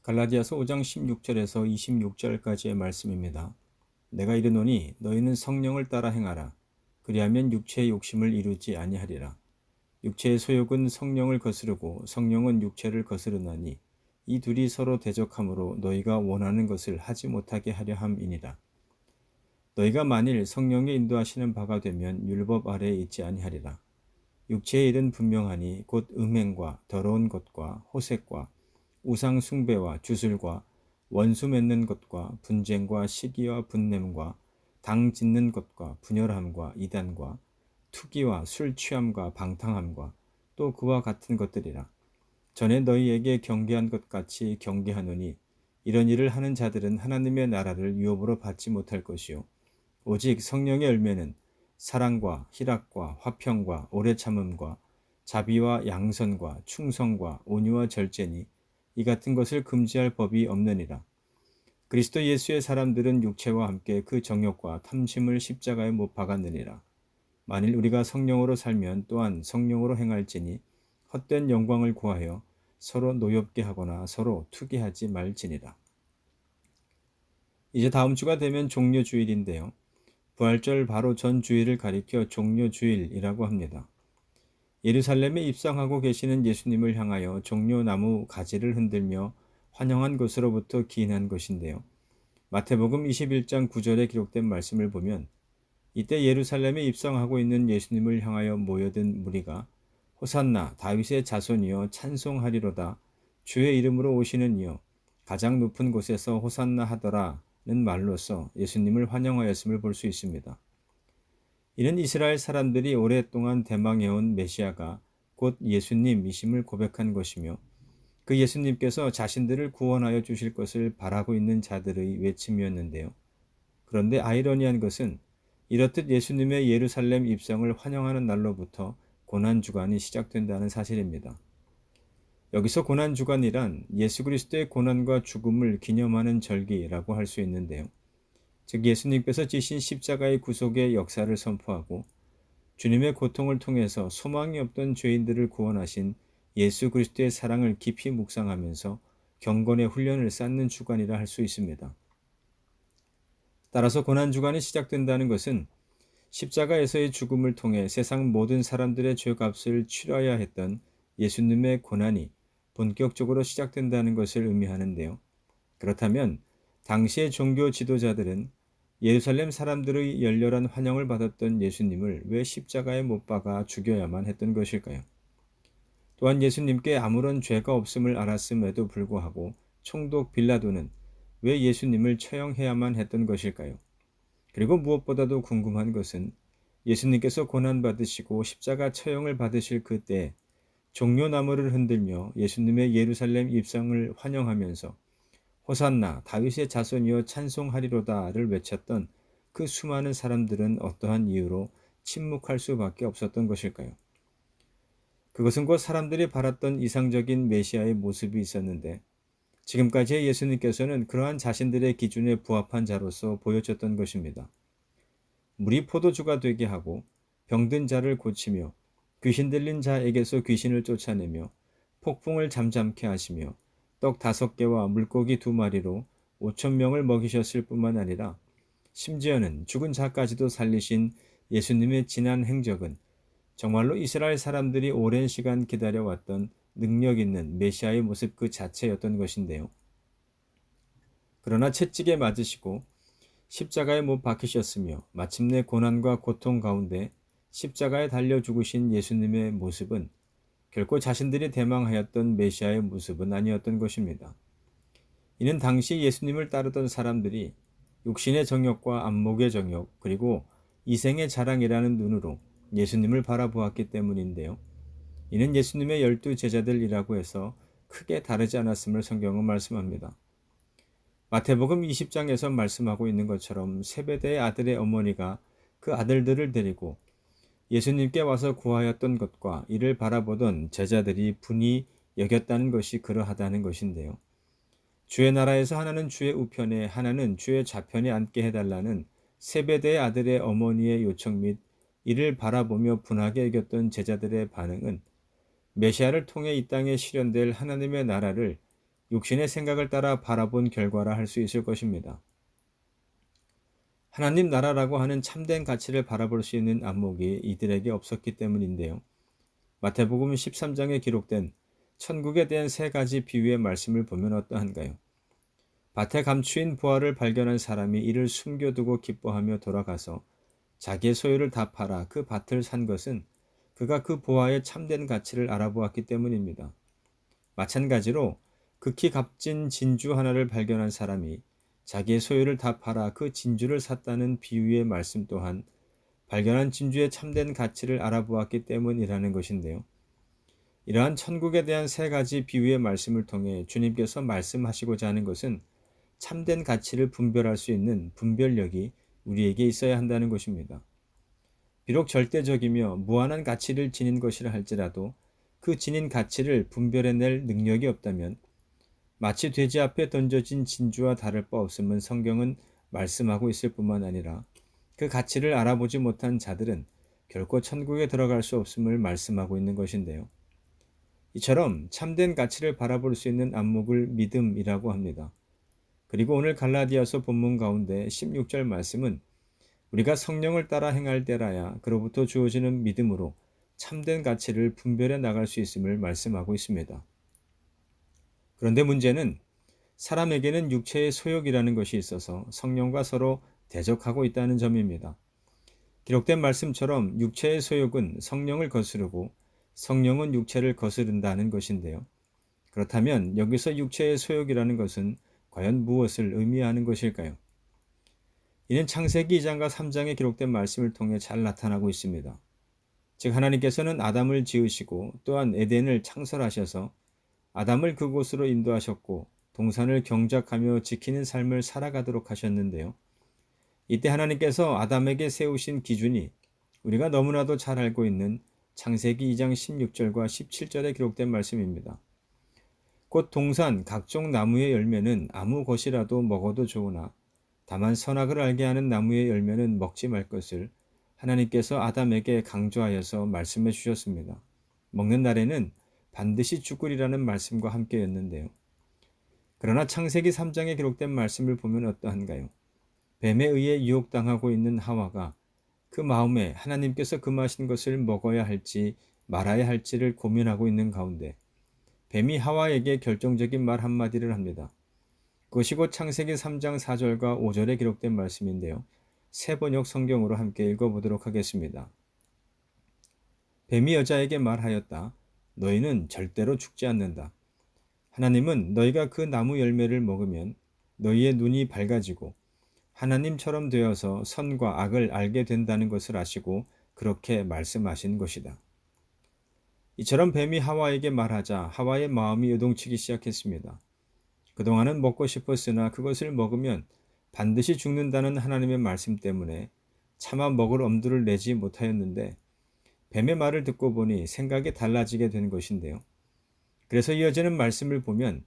갈라디아서 5장 16절에서 26절까지의 말씀입니다. 내가 이르노니 너희는 성령을 따라 행하라. 그리하면 육체의 욕심을 이루지 아니하리라. 육체의 소욕은 성령을 거스르고 성령은 육체를 거스르나니 이 둘이 서로 대적하므로 너희가 원하는 것을 하지 못하게 하려 함이니라. 너희가 만일 성령의 인도하시는 바가 되면 율법 아래에 있지 아니하리라. 육체의 일은 분명하니 곧 음행과 더러운 것과 호색과 우상 숭배와 주술과 원수 맺는 것과 분쟁과 시기와 분냄과 당 짓는 것과 분열함과 이단과 투기와 술 취함과 방탕함과 또 그와 같은 것들이라. 전에 너희에게 경계한 것 같이 경계하노니 이런 일을 하는 자들은 하나님의 나라를 유업으로 받지 못할 것이요 오직 성령의 열매는 사랑과 희락과 화평과 오래 참음과 자비와 양선과 충성과 온유와 절제니 이 같은 것을 금지할 법이 없느니라. 그리스도 예수의 사람들은 육체와 함께 그 정욕과 탐심을 십자가에 못 박았느니라. 만일 우리가 성령으로 살면 또한 성령으로 행할지니 헛된 영광을 구하여 서로 노엽게 하거나 서로 투기하지 말지니라. 이제 다음 주가 되면 종려주일인데요. 부활절 바로 전 주일을 가리켜 종려주일이라고 합니다. 예루살렘에 입성하고 계시는 예수님을 향하여 종려나무 가지를 흔들며 환영한 것으로부터 기인한 것인데요. 마태복음 21장 9절에 기록된 말씀을 보면 이때 예루살렘에 입성하고 있는 예수님을 향하여 모여든 무리가 호산나 다윗의 자손이여 찬송하리로다 주의 이름으로 오시는 이여 가장 높은 곳에서 호산나 하더라는 말로써 예수님을 환영하였음을 볼 수 있습니다. 이는 이스라엘 사람들이 오랫동안 대망해온 메시아가 곧 예수님이심을 고백한 것이며 그 예수님께서 자신들을 구원하여 주실 것을 바라고 있는 자들의 외침이었는데요. 그런데 아이러니한 것은 이렇듯 예수님의 예루살렘 입성을 환영하는 날로부터 고난주간이 시작된다는 사실입니다. 여기서 고난주간이란 예수 그리스도의 고난과 죽음을 기념하는 절기라고 할 수 있는데요. 즉 예수님께서 지신 십자가의 구속의 역사를 선포하고 주님의 고통을 통해서 소망이 없던 죄인들을 구원하신 예수 그리스도의 사랑을 깊이 묵상하면서 경건의 훈련을 쌓는 주간이라 할 수 있습니다. 따라서 고난주간이 시작된다는 것은 십자가에서의 죽음을 통해 세상 모든 사람들의 죄값을 치러야 했던 예수님의 고난이 본격적으로 시작된다는 것을 의미하는데요. 그렇다면 당시의 종교 지도자들은 예루살렘 사람들의 열렬한 환영을 받았던 예수님을 왜 십자가에 못 박아 죽여야만 했던 것일까요? 또한 예수님께 아무런 죄가 없음을 알았음에도 불구하고 총독 빌라도는 왜 예수님을 처형해야만 했던 것일까요? 그리고 무엇보다도 궁금한 것은 예수님께서 고난받으시고 십자가 처형을 받으실 그때 종려나무를 흔들며 예수님의 예루살렘 입성을 환영하면서 호산나 다윗의 자손이여 찬송하리로다를 외쳤던 그 수많은 사람들은 어떠한 이유로 침묵할 수밖에 없었던 것일까요? 그것은 곧 사람들이 바랐던 이상적인 메시아의 모습이 있었는데 지금까지의 예수님께서는 그러한 자신들의 기준에 부합한 자로서 보여졌던 것입니다. 물이 포도주가 되게 하고 병든 자를 고치며 귀신 들린 자에게서 귀신을 쫓아내며 폭풍을 잠잠케 하시며 떡 5개와 물고기 2마리로 5,000명을 먹이셨을 뿐만 아니라 심지어는 죽은 자까지도 살리신 예수님의 지난 행적은 정말로 이스라엘 사람들이 오랜 시간 기다려왔던 능력 있는 메시아의 모습 그 자체였던 것인데요. 그러나 채찍에 맞으시고 십자가에 못 박히셨으며 마침내 고난과 고통 가운데 십자가에 달려 죽으신 예수님의 모습은 결코 자신들이 대망하였던 메시아의 모습은 아니었던 것입니다. 이는 당시 예수님을 따르던 사람들이 육신의 정욕과 안목의 정욕 그리고 이생의 자랑이라는 눈으로 예수님을 바라보았기 때문인데요. 이는 예수님의 12 제자들이라고 해서 크게 다르지 않았음을 성경은 말씀합니다. 마태복음 20장에서 말씀하고 있는 것처럼 세베대의 아들의 어머니가 그 아들들을 데리고 예수님께 와서 구하였던 것과 이를 바라보던 제자들이 분이 여겼다는 것이 그러하다는 것인데요. 주의 나라에서 하나는 주의 우편에 하나는 주의 좌편에 앉게 해달라는 세베대의 아들의 어머니의 요청 및 이를 바라보며 분하게 여겼던 제자들의 반응은 메시아를 통해 이 땅에 실현될 하나님의 나라를 육신의 생각을 따라 바라본 결과라 할 수 있을 것입니다. 하나님 나라라고 하는 참된 가치를 바라볼 수 있는 안목이 이들에게 없었기 때문인데요. 마태복음 13장에 기록된 천국에 대한 세 가지 비유의 말씀을 보면 어떠한가요? 밭에 감추인 보화를 발견한 사람이 이를 숨겨두고 기뻐하며 돌아가서 자기의 소유를 다 팔아 그 밭을 산 것은 그가 그 보화의 참된 가치를 알아보았기 때문입니다. 마찬가지로 극히 값진 진주 하나를 발견한 사람이 자기의 소유를 다 팔아 그 진주를 샀다는 비유의 말씀 또한 발견한 진주의 참된 가치를 알아보았기 때문이라는 것인데요. 이러한 천국에 대한 세 가지 비유의 말씀을 통해 주님께서 말씀하시고자 하는 것은 참된 가치를 분별할 수 있는 분별력이 우리에게 있어야 한다는 것입니다. 비록 절대적이며 무한한 가치를 지닌 것이라 할지라도 그 지닌 가치를 분별해낼 능력이 없다면 마치 돼지 앞에 던져진 진주와 다를 바 없음은 성경은 말씀하고 있을 뿐만 아니라 그 가치를 알아보지 못한 자들은 결코 천국에 들어갈 수 없음을 말씀하고 있는 것인데요. 이처럼 참된 가치를 바라볼 수 있는 안목을 믿음이라고 합니다. 그리고 오늘 갈라디아서 본문 가운데 16절 말씀은 우리가 성령을 따라 행할 때라야 그로부터 주어지는 믿음으로 참된 가치를 분별해 나갈 수 있음을 말씀하고 있습니다. 그런데 문제는 사람에게는 육체의 소욕이라는 것이 있어서 성령과 서로 대적하고 있다는 점입니다. 기록된 말씀처럼 육체의 소욕은 성령을 거스르고 성령은 육체를 거스른다는 것인데요. 그렇다면 여기서 육체의 소욕이라는 것은 과연 무엇을 의미하는 것일까요? 이는 창세기 2장과 3장에 기록된 말씀을 통해 잘 나타나고 있습니다. 즉 하나님께서는 아담을 지으시고 또한 에덴을 창설하셔서 아담을 그곳으로 인도하셨고 동산을 경작하며 지키는 삶을 살아가도록 하셨는데요. 이때 하나님께서 아담에게 세우신 기준이 우리가 너무나도 잘 알고 있는 창세기 2장 16절과 17절에 기록된 말씀입니다. 곧 동산 각종 나무의 열매는 아무 것이라도 먹어도 좋으나 다만 선악을 알게 하는 나무의 열매는 먹지 말 것을 하나님께서 아담에게 강조하여서 말씀해 주셨습니다. 먹는 날에는 반드시 죽으리라는 말씀과 함께였는데요. 그러나 창세기 3장에 기록된 말씀을 보면 어떠한가요? 뱀에 의해 유혹당하고 있는 하와가 그 마음에 하나님께서 금하신 것을 먹어야 할지 말아야 할지를 고민하고 있는 가운데 뱀이 하와에게 결정적인 말 한마디를 합니다. 그것이 곧 창세기 3장 4절과 5절에 기록된 말씀인데요. 새 번역 성경으로 함께 읽어보도록 하겠습니다. 뱀이 여자에게 말하였다. 너희는 절대로 죽지 않는다. 하나님은 너희가 그 나무 열매를 먹으면 너희의 눈이 밝아지고 하나님처럼 되어서 선과 악을 알게 된다는 것을 아시고 그렇게 말씀하신 것이다. 이처럼 뱀이 하와에게 말하자 하와의 마음이 요동치기 시작했습니다. 그동안은 먹고 싶었으나 그것을 먹으면 반드시 죽는다는 하나님의 말씀 때문에 차마 먹을 엄두를 내지 못하였는데 뱀의 말을 듣고 보니 생각이 달라지게 된 것인데요. 그래서 이어지는 말씀을 보면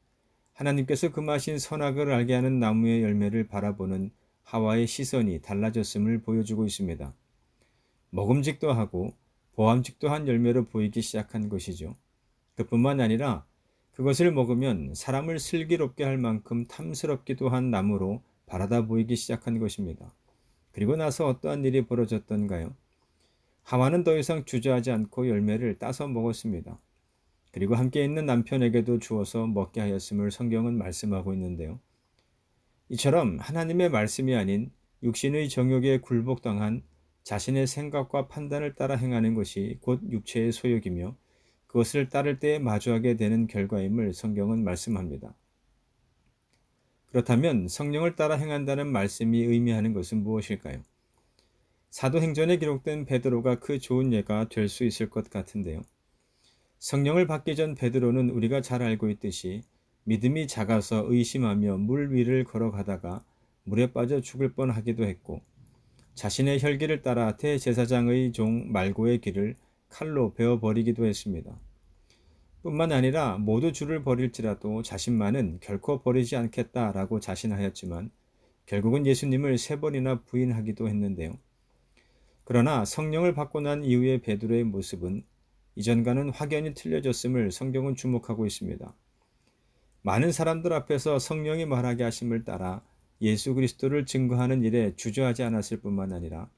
하나님께서 금하신 선악을 알게 하는 나무의 열매를 바라보는 하와의 시선이 달라졌음을 보여주고 있습니다. 먹음직도 하고 보암직도 한 열매로 보이기 시작한 것이죠. 그뿐만 아니라 그것을 먹으면 사람을 슬기롭게 할 만큼 탐스럽기도 한 나무로 바라다 보이기 시작한 것입니다. 그리고 나서 어떠한 일이 벌어졌던가요? 하와는 더 이상 주저하지 않고 열매를 따서 먹었습니다. 그리고 함께 있는 남편에게도 주어서 먹게 하였음을 성경은 말씀하고 있는데요. 이처럼 하나님의 말씀이 아닌 육신의 정욕에 굴복당한 자신의 생각과 판단을 따라 행하는 것이 곧 육체의 소욕이며 그것을 따를 때에 마주하게 되는 결과임을 성경은 말씀합니다. 그렇다면 성령을 따라 행한다는 말씀이 의미하는 것은 무엇일까요? 사도행전에 기록된 베드로가 그 좋은 예가 될 수 있을 것 같은데요. 성령을 받기 전 베드로는 우리가 잘 알고 있듯이 믿음이 작아서 의심하며 물 위를 걸어가다가 물에 빠져 죽을 뻔하기도 했고 자신의 혈기를 따라 대제사장의 종 말고의 길을 칼로 베어버리기도 했습니다. 뿐만 아니라 모두 주를 버릴지라도 자신만은 결코 버리지 않겠다라고 자신하였지만 결국은 예수님을 3번이나 부인하기도 했는데요. 그러나 성령을 받고 난 이후의 베드로의 모습은 이전과는 확연히 틀려졌음을 성경은 주목하고 있습니다. 많은 사람들 앞에서 성령이 말하게 하심을 따라 예수 그리스도를 증거하는 일에 주저하지 않았을 뿐만 아니라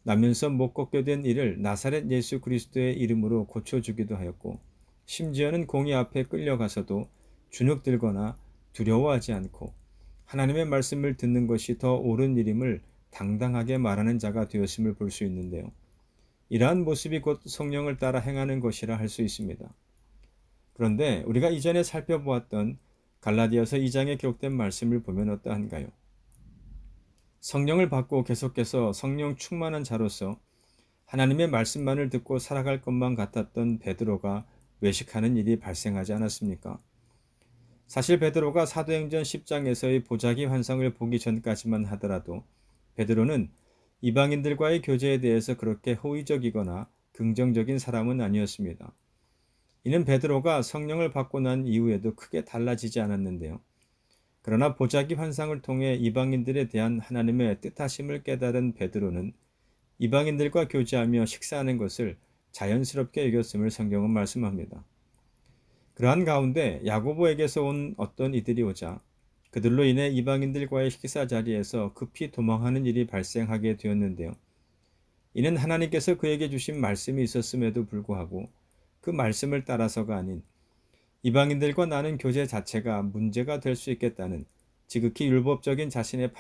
나면서 못 걷게 된 이를 나사렛 예수 그리스도의 이름으로 고쳐주기도 하였고, 심지어는 공의 앞에 끌려가서도 주눅들거나 두려워하지 않고 하나님의 말씀을 듣는 것이 더 옳은 일임을 당당하게 말하는 자가 되었음을 볼 수 있는데요. 이러한 모습이 곧 성령을 따라 행하는 것이라 할 수 있습니다. 그런데 우리가 이전에 살펴보았던 갈라디아서 2장에 기록된 말씀을 보면 어떠한가요? 성령을 받고 계속해서 성령 충만한 자로서 하나님의 말씀만을 듣고 살아갈 것만 같았던 베드로가 외식하는 일이 발생하지 않았습니까? 사실 베드로가 사도행전 10장에서의 보자기 환상을 보기 전까지만 하더라도 베드로는 이방인들과의 교제에 대해서 그렇게 호의적이거나 긍정적인 사람은 아니었습니다. 이는 베드로가 성령을 받고 난 이후에도 크게 달라지지 않았는데요. 그러나 보자기 환상을 통해 이방인들에 대한 하나님의 뜻하심을 깨달은 베드로는 이방인들과 교제하며 식사하는 것을 자연스럽게 여겼음을 성경은 말씀합니다. 그러한 가운데 야고보에게서 온 어떤 이들이 오자 그들로 인해 이방인들과의 식사 자리에서 급히 도망하는 일이 발생하게 되었는데요. 이는 하나님께서 그에게 주신 말씀이 있었음에도 불구하고 그 말씀을 따라서가 아닌 이방인들과 나눈 교제 자체가 문제가 될 수 있겠다는 지극히 율법적인 자신의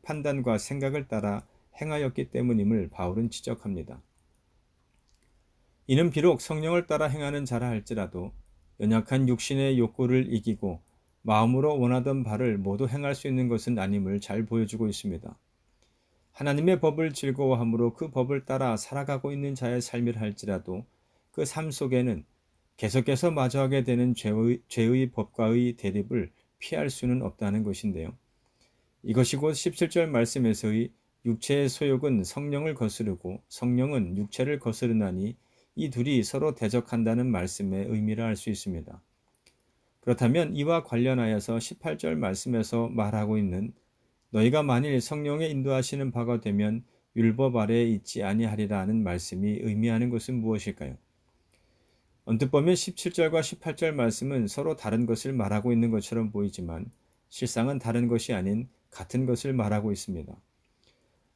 판단과 생각을 따라 행하였기 때문임을 바울은 지적합니다. 이는 비록 성령을 따라 행하는 자라 할지라도 연약한 육신의 욕구를 이기고 마음으로 원하던 바를 모두 행할 수 있는 것은 아님을 잘 보여주고 있습니다. 하나님의 법을 즐거워함으로 그 법을 따라 살아가고 있는 자의 삶이라 할지라도 그 삶 속에는 계속해서 마주하게 되는 죄의 법과의 대립을 피할 수는 없다는 것인데요. 이것이 곧 17절 말씀에서의 육체의 소욕은 성령을 거스르고 성령은 육체를 거스르나니 이 둘이 서로 대적한다는 말씀의 의미를 알 수 있습니다. 그렇다면 이와 관련하여서 18절 말씀에서 말하고 있는 너희가 만일 성령의 인도하시는 바가 되면 율법 아래에 있지 아니하리라 하는 말씀이 의미하는 것은 무엇일까요? 언뜻 보면 17절과 18절 말씀은 서로 다른 것을 말하고 있는 것처럼 보이지만 실상은 다른 것이 아닌 같은 것을 말하고 있습니다.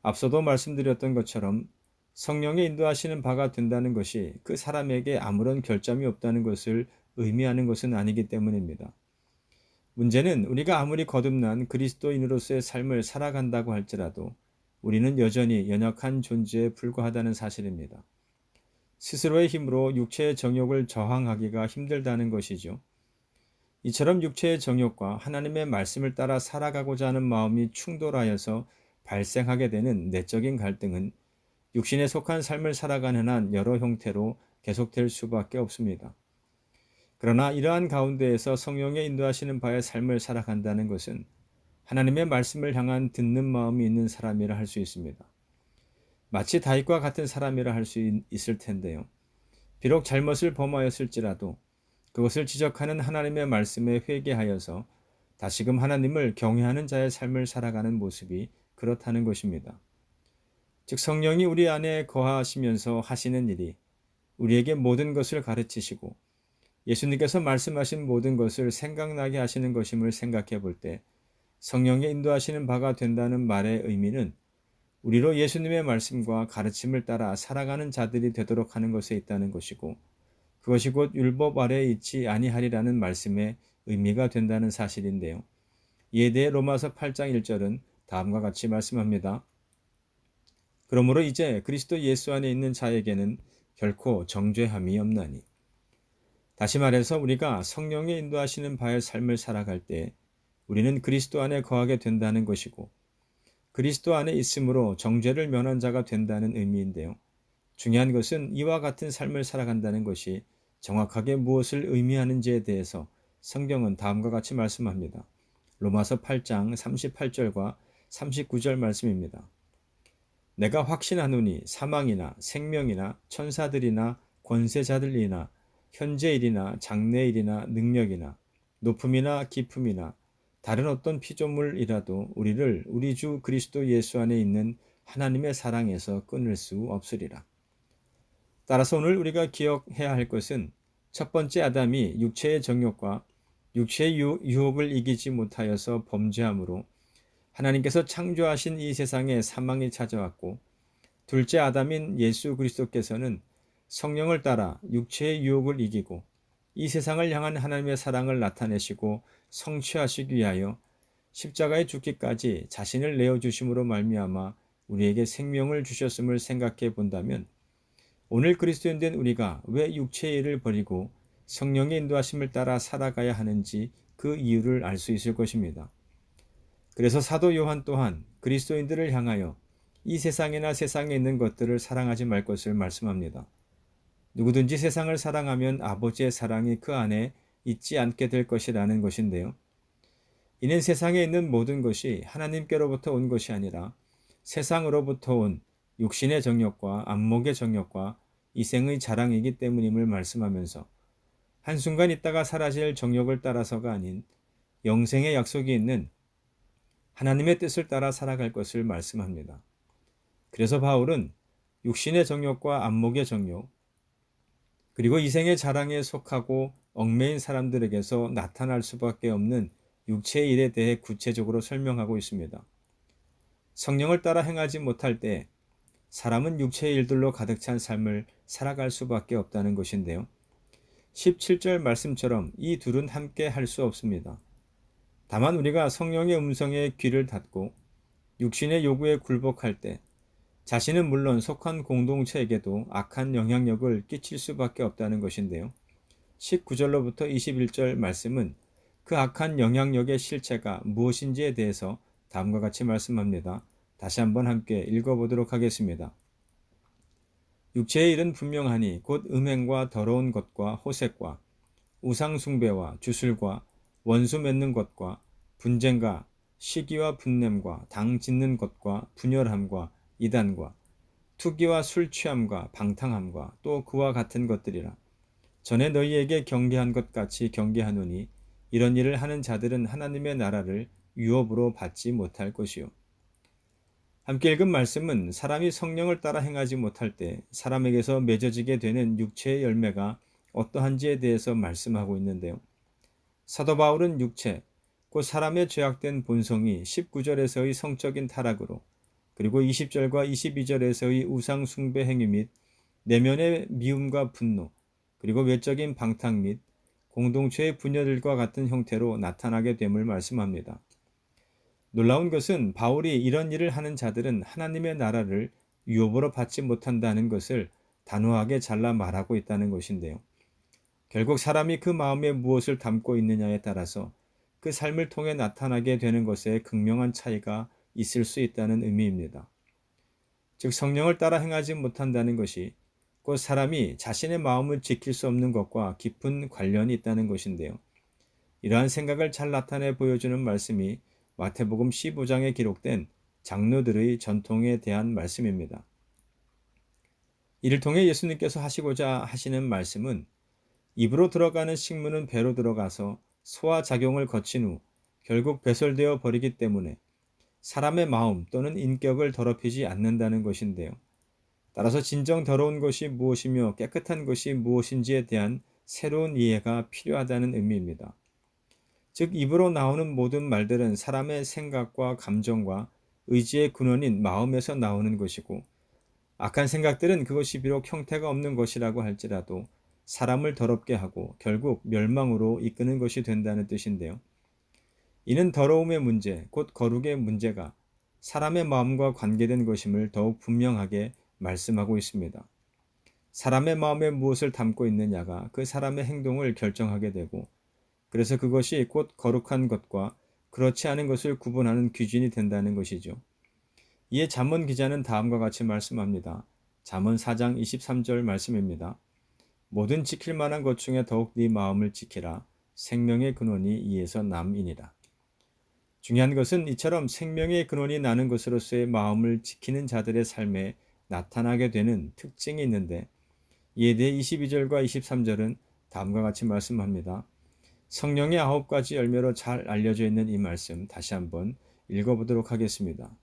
앞서도 말씀드렸던 것처럼 성령의 인도하시는 바가 된다는 것이 그 사람에게 아무런 결점이 없다는 것을 의미하는 것은 아니기 때문입니다. 문제는 우리가 아무리 거듭난 그리스도인으로서의 삶을 살아간다고 할지라도 우리는 여전히 연약한 존재에 불과하다는 사실입니다. 스스로의 힘으로 육체의 정욕을 저항하기가 힘들다는 것이죠. 이처럼 육체의 정욕과 하나님의 말씀을 따라 살아가고자 하는 마음이 충돌하여서 발생하게 되는 내적인 갈등은 육신에 속한 삶을 살아가는 한 여러 형태로 계속될 수밖에 없습니다. 그러나 이러한 가운데에서 성령의 인도하시는 바의 삶을 살아간다는 것은 하나님의 말씀을 향한 듣는 마음이 있는 사람이라 할 수 있습니다. 마치 다윗과 같은 사람이라 할 수 있을 텐데요. 비록 잘못을 범하였을지라도 그것을 지적하는 하나님의 말씀에 회개하여서 다시금 하나님을 경외하는 자의 삶을 살아가는 모습이 그렇다는 것입니다. 즉 성령이 우리 안에 거하시면서 하시는 일이 우리에게 모든 것을 가르치시고 예수님께서 말씀하신 모든 것을 생각나게 하시는 것임을 생각해 볼 때 성령의 인도하시는 바가 된다는 말의 의미는 우리로 예수님의 말씀과 가르침을 따라 살아가는 자들이 되도록 하는 것에 있다는 것이고 그것이 곧 율법 아래에 있지 아니하리라는 말씀의 의미가 된다는 사실인데요. 이에 대해 로마서 8장 1절은 다음과 같이 말씀합니다. 그러므로 이제 그리스도 예수 안에 있는 자에게는 결코 정죄함이 없나니. 다시 말해서 우리가 성령의 인도하시는 바의 삶을 살아갈 때 우리는 그리스도 안에 거하게 된다는 것이고 그리스도 안에 있으므로 정죄를 면한 자가 된다는 의미인데요. 중요한 것은 이와 같은 삶을 살아간다는 것이 정확하게 무엇을 의미하는지에 대해서 성경은 다음과 같이 말씀합니다. 로마서 8장 38절과 39절 말씀입니다. 내가 확신하노니 사망이나 생명이나 천사들이나 권세자들이나 현재일이나 장래일이나 능력이나 높음이나 깊음이나 다른 어떤 피조물이라도 우리를 우리 주 그리스도 예수 안에 있는 하나님의 사랑에서 끊을 수 없으리라. 따라서 오늘 우리가 기억해야 할 것은 첫 번째 아담이 육체의 정욕과 육체의 유혹을 이기지 못하여서 범죄함으로 하나님께서 창조하신 이 세상에 사망이 찾아왔고, 둘째 아담인 예수 그리스도께서는 성령을 따라 육체의 유혹을 이기고 이 세상을 향한 하나님의 사랑을 나타내시고 성취하시기 위하여 십자가에 죽기까지 자신을 내어주심으로 말미암아 우리에게 생명을 주셨음을 생각해 본다면, 오늘 그리스도인 된 우리가 왜 육체의 일을 버리고 성령의 인도하심을 따라 살아가야 하는지 그 이유를 알 수 있을 것입니다. 그래서 사도 요한 또한 그리스도인들을 향하여 이 세상이나 세상에 있는 것들을 사랑하지 말 것을 말씀합니다. 누구든지 세상을 사랑하면 아버지의 사랑이 그 안에 있지 않게 될 것이라는 것인데요. 이는 세상에 있는 모든 것이 하나님께로부터 온 것이 아니라 세상으로부터 온 육신의 정욕과 안목의 정욕과 이생의 자랑이기 때문임을 말씀하면서, 한순간 있다가 사라질 정욕을 따라서가 아닌 영생의 약속이 있는 하나님의 뜻을 따라 살아갈 것을 말씀합니다. 그래서 바울은 육신의 정욕과 안목의 정욕, 그리고 이생의 자랑에 속하고 얽매인 사람들에게서 나타날 수밖에 없는 육체의 일에 대해 구체적으로 설명하고 있습니다. 성령을 따라 행하지 못할 때 사람은 육체의 일들로 가득 찬 삶을 살아갈 수밖에 없다는 것인데요. 17절 말씀처럼 이 둘은 함께 할 수 없습니다. 다만 우리가 성령의 음성에 귀를 닫고 육신의 요구에 굴복할 때 자신은 물론 속한 공동체에게도 악한 영향력을 끼칠 수밖에 없다는 것인데요. 19절로부터 21절 말씀은 그 악한 영향력의 실체가 무엇인지에 대해서 다음과 같이 말씀합니다. 다시 한번 함께 읽어보도록 하겠습니다. 육체의 일은 분명하니 곧 음행과 더러운 것과 호색과 우상 숭배와 주술과 원수 맺는 것과 분쟁과 시기와 분냄과 당 짓는 것과 분열함과 이단과 투기와 술 취함과 방탕함과 또 그와 같은 것들이라. 전에 너희에게 경계한 것 같이 경계하노니 이런 일을 하는 자들은 하나님의 나라를 유업으로 받지 못할 것이요. 함께 읽은 말씀은 사람이 성령을 따라 행하지 못할 때 사람에게서 맺어지게 되는 육체의 열매가 어떠한지에 대해서 말씀하고 있는데요. 사도 바울은 육체, 곧 사람의 죄악된 본성이 19절에서의 성적인 타락으로, 그리고 20절과 22절에서의 우상 숭배 행위 및 내면의 미움과 분노, 그리고 외적인 방탕 및 공동체의 분열들과 같은 형태로 나타나게 됨을 말씀합니다. 놀라운 것은 바울이 이런 일을 하는 자들은 하나님의 나라를 유업으로 받지 못한다는 것을 단호하게 잘라 말하고 있다는 것인데요. 결국 사람이 그 마음에 무엇을 담고 있느냐에 따라서 그 삶을 통해 나타나게 되는 것에 극명한 차이가 있을 수 있다는 의미입니다. 즉 성령을 따라 행하지 못한다는 것이 곧 사람이 자신의 마음을 지킬 수 없는 것과 깊은 관련이 있다는 것인데요. 이러한 생각을 잘 나타내 보여주는 말씀이 마태복음 15장에 기록된 장로들의 전통에 대한 말씀입니다. 이를 통해 예수님께서 하시고자 하시는 말씀은, 입으로 들어가는 식물은 배로 들어가서 소화 작용을 거친 후 결국 배설되어 버리기 때문에 사람의 마음 또는 인격을 더럽히지 않는다는 것인데요. 따라서 진정 더러운 것이 무엇이며 깨끗한 것이 무엇인지에 대한 새로운 이해가 필요하다는 의미입니다. 즉 입으로 나오는 모든 말들은 사람의 생각과 감정과 의지의 근원인 마음에서 나오는 것이고, 악한 생각들은 그것이 비록 형태가 없는 것이라고 할지라도 사람을 더럽게 하고 결국 멸망으로 이끄는 것이 된다는 뜻인데요. 이는 더러움의 문제, 곧 거룩의 문제가 사람의 마음과 관계된 것임을 더욱 분명하게 말씀하고 있습니다. 사람의 마음에 무엇을 담고 있느냐가 그 사람의 행동을 결정하게 되고, 그래서 그것이 곧 거룩한 것과 그렇지 않은 것을 구분하는 기준이 된다는 것이죠. 이에 잠언 기자는 다음과 같이 말씀합니다. 잠언 4장 23절 말씀입니다. 모든 지킬 만한 것 중에 더욱 네 마음을 지키라. 생명의 근원이 이에서 남이니라. 중요한 것은 이처럼 생명의 근원이 나는 것으로서의 마음을 지키는 자들의 삶에 나타나게 되는 특징이 있는데, 이에 대해 22절과 23절은 다음과 같이 말씀합니다. 성령의 9가지 열매로 잘 알려져 있는 이 말씀 다시 한번 읽어보도록 하겠습니다.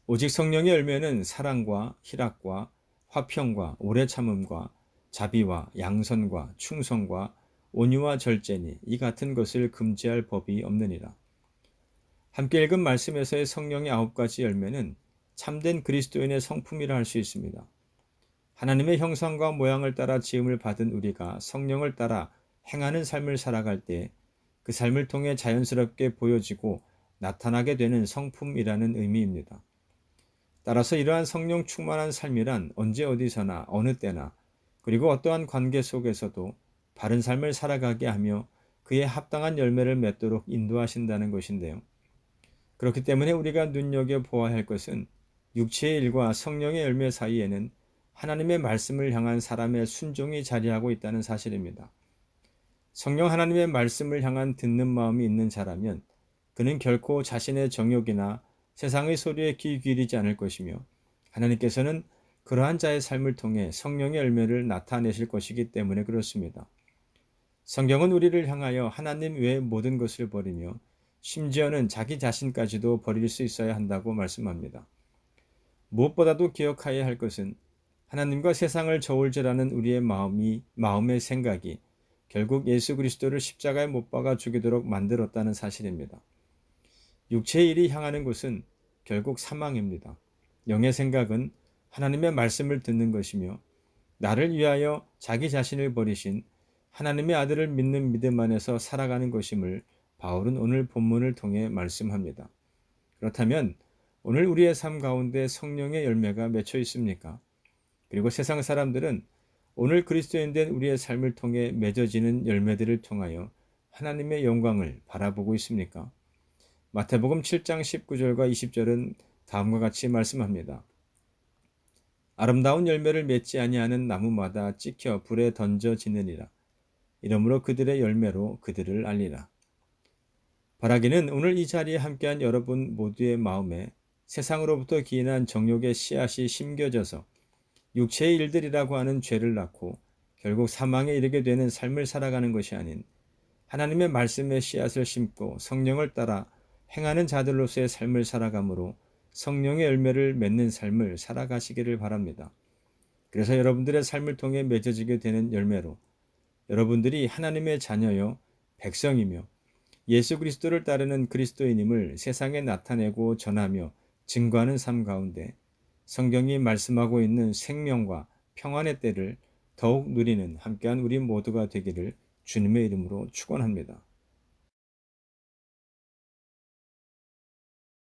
오직 성령의 열매는 사랑과 희락과 화평과 오래 참음과 자비와 양선과 충성과 온유와 절제니 이 같은 것을 금지할 법이 없느니라. 함께 읽은 말씀에서의 성령의 9가지 열매는 참된 그리스도인의 성품이라 할 수 있습니다. 하나님의 형상과 모양을 따라 지음을 받은 우리가 성령을 따라 행하는 삶을 살아갈 때 그 삶을 통해 자연스럽게 보여지고 나타나게 되는 성품이라는 의미입니다. 따라서 이러한 성령 충만한 삶이란 언제 어디서나 어느 때나 그리고 어떠한 관계 속에서도 바른 삶을 살아가게 하며 그에 합당한 열매를 맺도록 인도하신다는 것인데요. 그렇기 때문에 우리가 눈여겨보아야 할 것은 육체의 일과 성령의 열매 사이에는 하나님의 말씀을 향한 사람의 순종이 자리하고 있다는 사실입니다. 성령 하나님의 말씀을 향한 듣는 마음이 있는 자라면 그는 결코 자신의 정욕이나 세상의 소리에 귀 기울이지 않을 것이며 하나님께서는 그러한 자의 삶을 통해 성령의 열매를 나타내실 것이기 때문에 그렇습니다. 성경은 우리를 향하여 하나님 외의 모든 것을 버리며 심지어는 자기 자신까지도 버릴 수 있어야 한다고 말씀합니다. 무엇보다도 기억해야 할 것은 하나님과 세상을 저울질하는 우리의 마음의 생각이 결국 예수 그리스도를 십자가에 못 박아 죽이도록 만들었다는 사실입니다. 육체의 일이 향하는 곳은 결국 사망입니다. 영의 생각은 하나님의 말씀을 듣는 것이며 나를 위하여 자기 자신을 버리신 하나님의 아들을 믿는 믿음 안에서 살아가는 것임을 바울은 오늘 본문을 통해 말씀합니다. 그렇다면 오늘 우리의 삶 가운데 성령의 열매가 맺혀 있습니까? 그리고 세상 사람들은 오늘 그리스도인 된 우리의 삶을 통해 맺어지는 열매들을 통하여 하나님의 영광을 바라보고 있습니까? 마태복음 7장 19절과 20절은 다음과 같이 말씀합니다. 아름다운 열매를 맺지 아니하는 나무마다 찍혀 불에 던져지느니라. 이러므로 그들의 열매로 그들을 알리라. 바라기는 오늘 이 자리에 함께한 여러분 모두의 마음에 세상으로부터 기인한 정욕의 씨앗이 심겨져서 육체의 일들이라고 하는 죄를 낳고 결국 사망에 이르게 되는 삶을 살아가는 것이 아닌 하나님의 말씀의 씨앗을 심고 성령을 따라 행하는 자들로서의 삶을 살아가므로 성령의 열매를 맺는 삶을 살아가시기를 바랍니다. 그래서 여러분들의 삶을 통해 맺어지게 되는 열매로 여러분들이 하나님의 자녀요 백성이며 예수 그리스도를 따르는 그리스도인임을 세상에 나타내고 전하며 증거하는 삶 가운데 성경이 말씀하고 있는 생명과 평안의 때를 더욱 누리는 함께한 우리 모두가 되기를 주님의 이름으로 축원합니다.